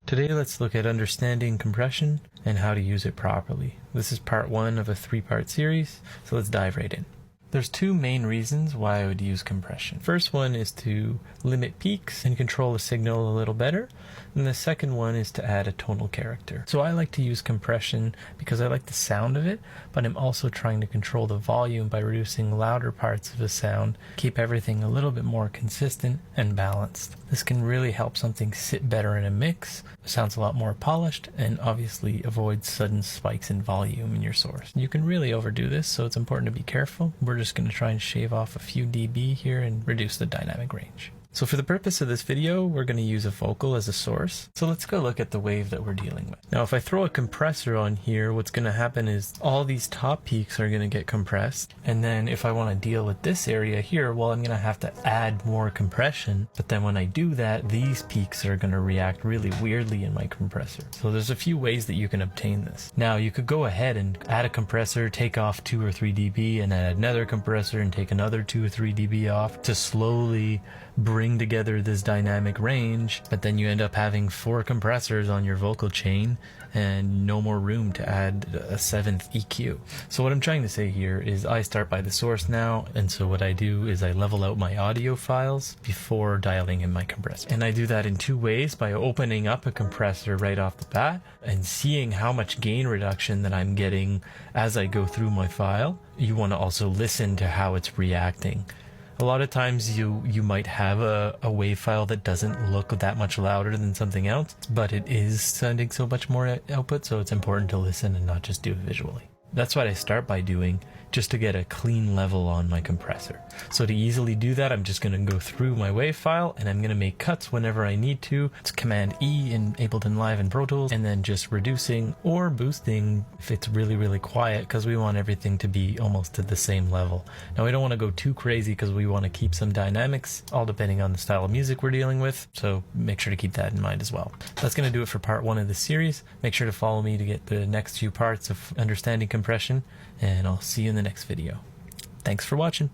Today let's look at understanding compression and how to use it properly. This is part one of a three-part series, so let's dive right in. There's two main reasons why I would use compression. First one is to limit peaks and control the signal a little better, and the second one is to add a tonal character. So I like to use compression because I like the sound of it, but I'm also trying to control the volume by reducing louder parts of the sound, keep everything a little bit more consistent and balanced. This can really help something sit better in a mix, sounds a lot more polished, and obviously avoids sudden spikes in volume in your source. You can really overdo this, so it's important to be careful. We're just going to try and shave off a few dB here and reduce the dynamic range. So for the purpose of this video, we're going to use a vocal as a source. So let's go look at the wave that we're dealing with. Now, if I throw a compressor on here, what's going to happen is all these top peaks are going to get compressed. And then if I want to deal with this area here, well, I'm going to have to add more compression. But then when I do that, these peaks are going to react really weirdly in my compressor. So there's a few ways that you can obtain this. Now, you could go ahead and add a compressor, take off 2 or 3 dB, and add another compressor and take another 2 or 3 dB off to slowly bring together this dynamic range, but then you end up having 4 compressors on your vocal chain and no more room to add a 7th EQ. So what I'm trying to say here is I start by the source now, and so what I do is I level out my audio files before dialing in my compressor. And I do that in 2 ways, by opening up a compressor right off the bat and seeing how much gain reduction that I'm getting as I go through my file. You want to also listen to how it's reacting. A lot of times you might have a wave file that doesn't look that much louder than something else, but it is sending so much more output, so it's important to listen and not just do it visually. That's what I start by doing, just to get a clean level on my compressor. So to easily do that, I'm just going to go through my wave file and I'm going to make cuts whenever I need to. It's Command E in Ableton Live and Pro Tools, and then just reducing or boosting if it's really, really quiet, because we want everything to be almost at the same level. Now, we don't want to go too crazy because we want to keep some dynamics, all depending on the style of music we're dealing with. So make sure to keep that in mind as well. That's going to do it for part one of this series. Make sure to follow me to get the next few parts of understanding compression, and I'll see you in the next video. Thanks for watching.